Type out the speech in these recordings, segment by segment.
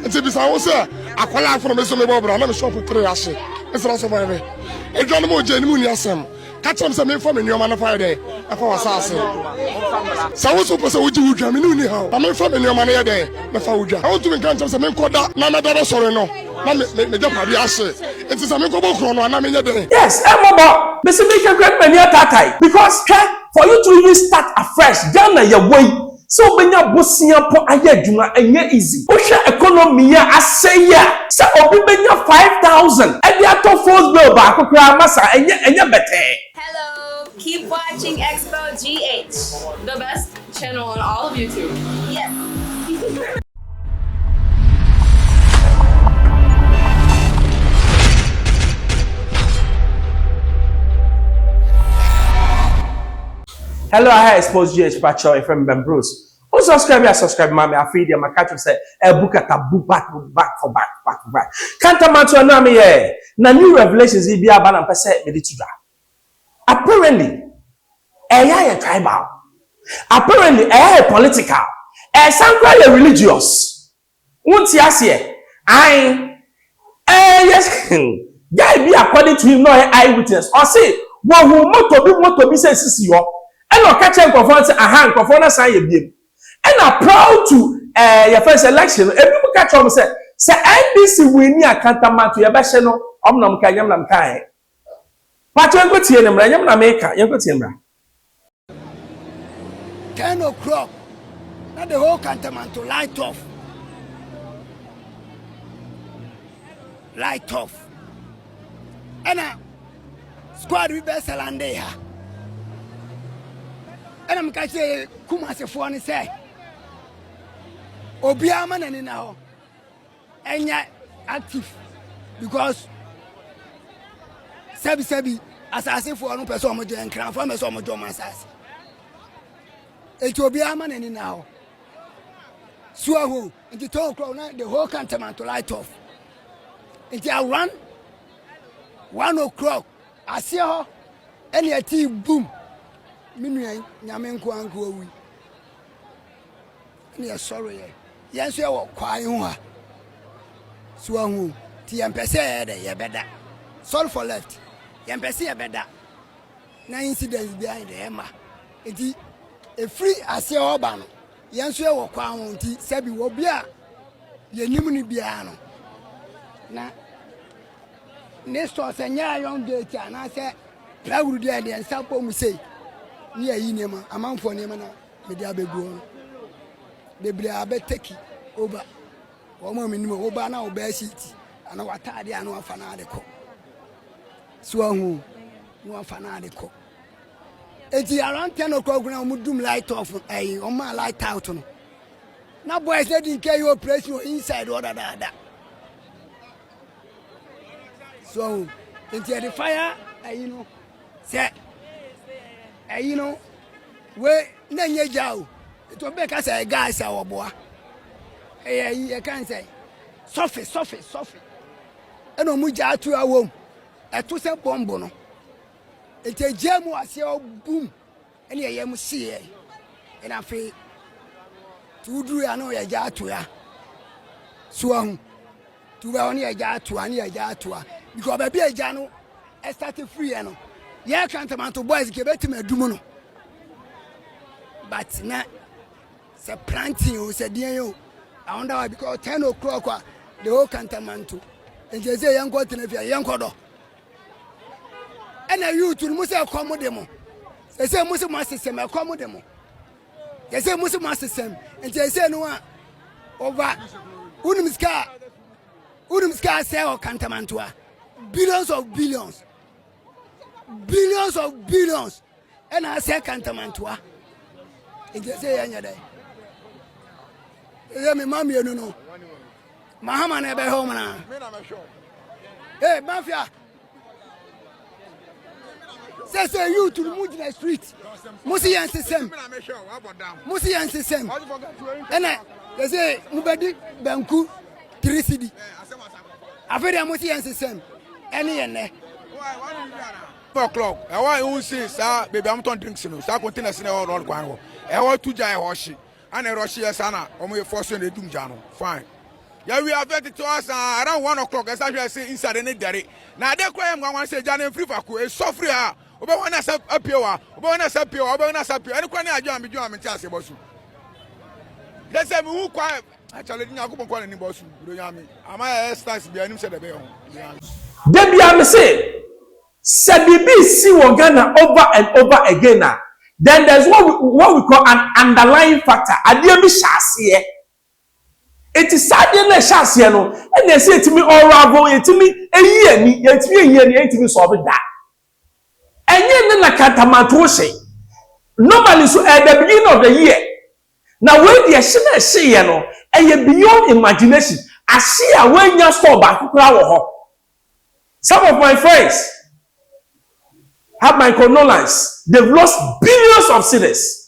nti bisa wo se akwala afro me so me bobra na me shop 3 ahye esra so fa be edwan mo je ni mu ni asem ka chem se me fa me nyoma na fa de afa wasase sa wo so pese wo ji wudwa me ni ha na me fa me nyoma na ye de me fa wudwa I want to me kan chem se me koda na me da soro no na me je pa bi ahye nti se me ko bo kro no na me nye de yes mobo me se me can great many tatai because for you to even start afresh down na your way so benya bosia po ayadwuma enye easy o hwe economy ya aseya se obi benya 5,000 e dia to force bill ba akokra masa enye bete. Hello, keep watching Xposed GH, the best channel on all of YouTube. Yes. Hello, I have Xposed GH Pacho from Bruce. Who subscribe mommy. I feed you. My catch say a book at a book back. Can't a man to a name here. Na new revelations be a ban and percent medituda. Apparently, a tribal. Apparently, a political. A some religious. Won't you see? Yes. Guy be according to him, no eyewitness. Or say, well, who moto be says you. And no catch and conference a hand conference sign you. And I'm proud to your first election. Everyone catch on say NBC win ya kantamanto ya be no omnom ka nyam nam kai. Pato enko tie ne mra nyam na meka yenko tie mra. 10 o'clock. Now the whole kantamanto light off. Light off. And squad we best lande ha. And I'm catching Kumasi for one say. Obiama na now. And yet active because Sebi assassin for one person and crown from a summer drum assassin. It will be a man any now. Suahu and the tall crown the whole cantonment to light off. Until I run 1 o'clock. I see her and your tea boom. Meanwhile, Yamenko and Gowi. You're sorry. Yes, you are quiet. Swahu, Tiampese, ya better. Sol for left. Yampese, better. 9 incidents behind the Emma. It is a free as your ban. Yansua or Quam, Sabi Wobia. Ye Nimuni Biano. Now, next was a young data, and I said, I would do and Sapo say. Near Inema, among for Nemana, Mediabe grown. The Blabe take over. One minimum over now, bear city, and our Tadia no fanatico. Swahu, no fanatico. It's around 10 o'clock when I would do light off on my light out. Now, boys, they didn't care your place inside or that. So, into the fire, you know, say. You know, where Nanya Jow, it will make us a guy, our boy. I can't say, Sophie. And no Muja to our womb, a 2 bombono. It's a gem was your boom, and I am see, and I feel to do I know a jar to ya. Swung to only a jar to any a jar to her, because I be a jano, I started free, and yeah, can't amount to boys give it to me a dumono. But now, say planting, you said, you. I wonder why because 10 o'clock, the whole cantamanto. And they say, young got in a young codo. And I you to Musa Commodemo. They say, Musa Master Sem, a Commodemo. They say, Musa Master Sem, and they say, no one over Udumska sell cantamantua. Billions of billions. Billions of billions, and I say cantamantua. It is a young day. Let me, mammy, you know. Mahama never home now. Hey, Mafia. Say you to the Mujina Street. Musi and Sissem. Musi and Sissem. And they say, Mubadi Banku, 3 city. I feel that Musi and Sissem. Any and 4 o'clock. I want to see, sir, baby, I'm not drinking. So I continue to say, all I want to die, wash it. And a Russia sana, or me forcing the doom jano. Fine. Yeah, we have 32 hours around 1 o'clock. As I say inside any day. Now they cry. I'm going to say Johnny free for cool. It's so free. Oba wana sa appeal. Oba wana sa appeal. Oba wana sa appeal. Any kwani ajo ambi jo amentiase bosu. They say me who kwa actually ni akupon kwa ni bosu. Do yami. Ama stars bi anim se de be ho. Debi am say Sabibi see Ghana over and over again now. Then there's what we call an underlying factor. Adia bi shase. It is sadly na shase no. And they say to me unravel it to me eyi ani, it to me solve that. Enye na katamanto say. Normally so at the beginning of the year. Now when the shina say no, and beyond imagination, I see a when you store back ho. Some of my friends have my condolence. They've lost billions of cedis.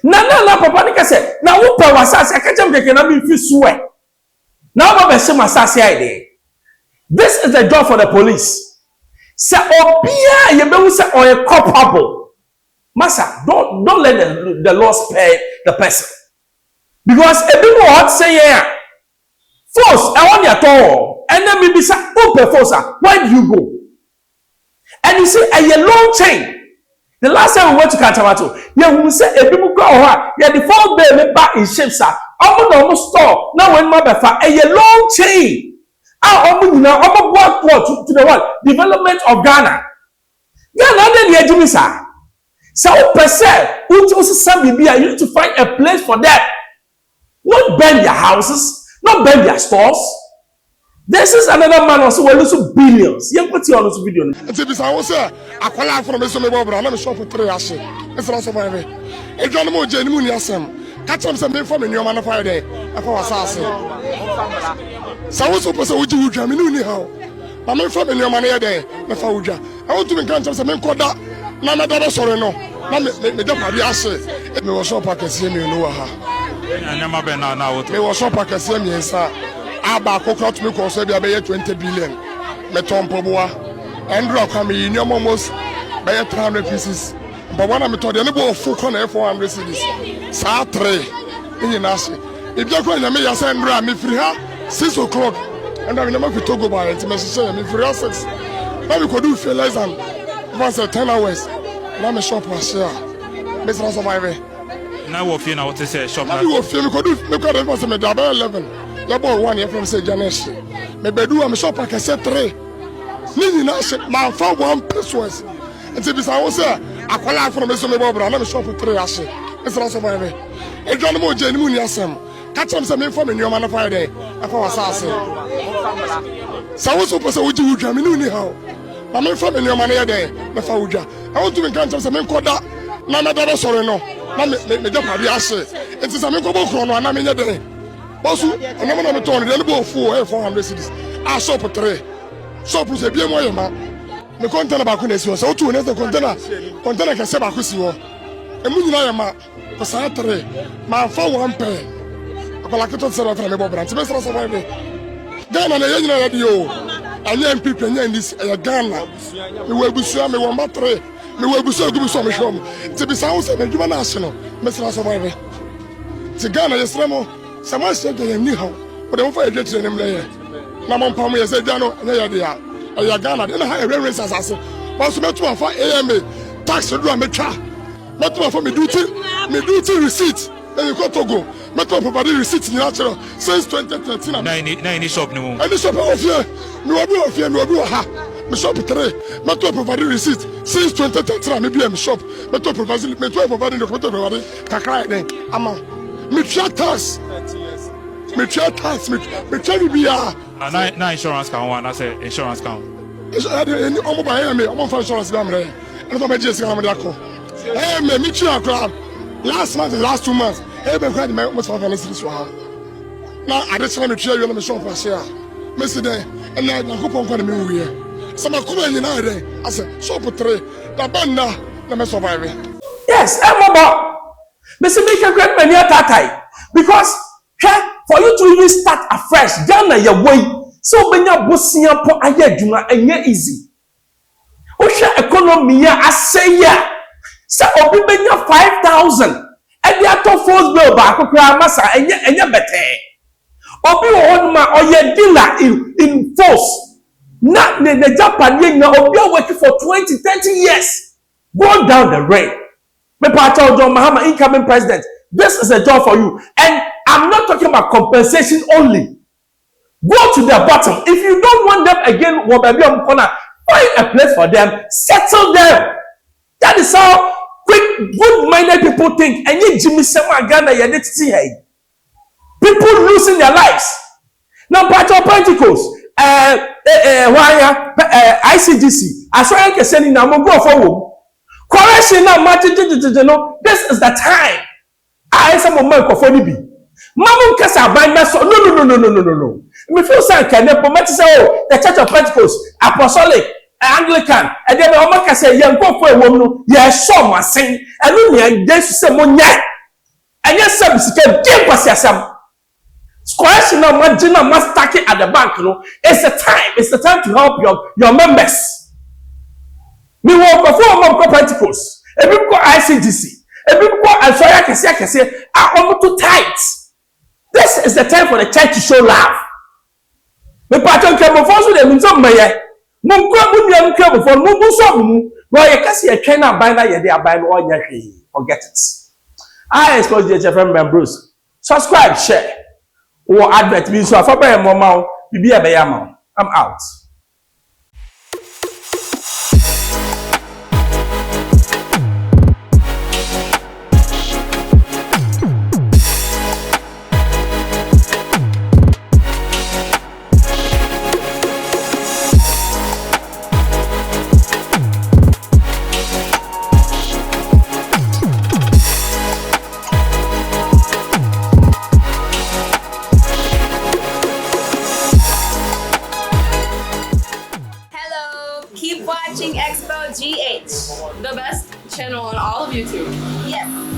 Na papa nika say, na wo pa wasase akachem keke na bi fi suwe. Na wo be se masase ai dey. This is the job for the police. Say obia ye be wu say oye culpable. Massa, don't let the law spare the person. Because a bit more say yeah. Force, I want your all. And then maybe say, open force, where do you go? And you see a long chain. The last time we went to Katamato, yeah, we say a people go yeah, the 4 day back in ships are almost stop. Now when my a long chain. To the world development of Ghana. Ghana then the Jimisa. So per se, you need to find a place for them. Not burn their houses, not burn their stores. This is another man also will lose billions. You put on this video. Nti bisa wo say akwala from me so me bobra na me shop 3 ase. It's not so far away. E dwan mo je ni mu ni asem. Ka chem say me for me nyoma na fire dey. Afa wasa ase. Sa wo so pese wo ji wudwa me ni ha. Ba me for me nyoma na ye dey. Me fa wudwa. I want to me kan chem say me koda na me da soro no. Na me da pari ase. Me wo shop akese me no wa ha. Nyama be na wo to. Me wo shop akese me nsa. Aba kokro to me ko so bia be 20 billion. Me tompo boa. Andrew come in almost by 300 pieces. But when I'm told you go full corner 400 cedis. Sa 3 in nasi. If you go na me ya say Andrew me free ha 6 o'clock. And I never fit to go by it me say me free 6. Now we could do feel less than once 10 hours. Now me shop was here. Me say survive. Now we feel now what to say shop. Now we feel me could do me could do me double 11. You bought 1 year from say Janesh. Me bedu am shop I say 3. Nini na she man fa 1 pesos. Nti bisa wo say akwala from me so me bobra na me shop 3 ase. It's not so far away. E dwan mo je ni mu ni asem. Ka chem say me for me nyoma na fire dey. Afa wasa ase. Sa wo so pese wo ji wudwa me ni ha. Na me for me nyoma na ye dey. Me fa wudwa. I want to me kan chem say me koda na me da soro no. Na me je pari ase. Nti say me ko bo kro no na me nye dey. Bosu, I'm not going to turn the 400 cities. I shop 3. Shop is a bien moyen. The container back in the sea. So, 2 another container can say back with you. A million for Saturday. My 1 pair. I like to sell from the Bob. To best of Ghana, the young radio. And young people in this Ghana. We will be sure me 1 battery. We will be sure to be some show. To be sound and human national. Mr. Survivor. To Ghana, yes, Ramo. Someone said they knew how, but they won't find it in them there. Namon Palmer said, Dano, and they are Ghana, then I have a railway assassin. But to me, for AMA, tax to do a metra. Not for me duty receipt. Then you got to go. Metro provided receipt in natural since 2013. Nine shop no more. And the shop of here, no fear, no ha. Me shop 3. Metro provided receipt since 2013. Maybe I'm shop. Metro provided document. Kakra then. Ama. Me try tax. Me try be na insurance count one. I say insurance count. Omo ba me, omo for insurance be am re. And for me just am dey call. Me try crowd. Last month, last 2 months, be crowd me almost 500 cities wa. Now I just me try you na me shop pass here. Me see there and na go pon kwa me we here. Some come in na there. I say shop 3. Da banda na me survive. Yes, Mama. Mr. Make great many tatai. Because for you to even start afresh, Ghana your way. So when you bossian po ayeduma enye easy. Osha economy ya aseya. Say obi benya 5,000. And the ato force bill back kra masa enye bete. Obi Ohonma or your dealer in force. Not the Japan, obi working for 20, 30 years. Go down the rain. Me Pacho John Mahama, incoming president. This is a job for you. And I'm not talking about compensation only. Go to the bottom. If you don't want them again, find a place for them. Settle them. That is how quick, good-minded people think. And you Jimmy Sema Ghana, you need to see here. People losing their lives. Now, Pacho Pentecost, ICDC, as well as saying, now go forward. Correction now, this is the time. I am a man for be. Mamu kasa banda so no. Me feel say can the promote say oh the Church of Pentecost, Apostolic, Anglican, and then o maka say yen go for ewom no ye so masen enu ne Jesus say mo nya. Anya sab sika dey kwasiasam. Correction now margin must stack it at the bank no. It's the time to help your members. Me work for Pentecost. Ebi ko ICDC. Ebi ko Alsoya kese are almost too tight. This is the time for the church to show love. Me patron kemo fonso de minso meye. Mo kwa bunya mkemo fon mo so mu. No ye kase ye twen na ban na ye de aban no onya hwe. Forget it. I Xposed GH FM Bruce. Subscribe, share. Or advert me so afa ba mo ma o bibi e be ya ma. I'm out. Keep watching Xposed GH, the best channel on all of YouTube. Yes.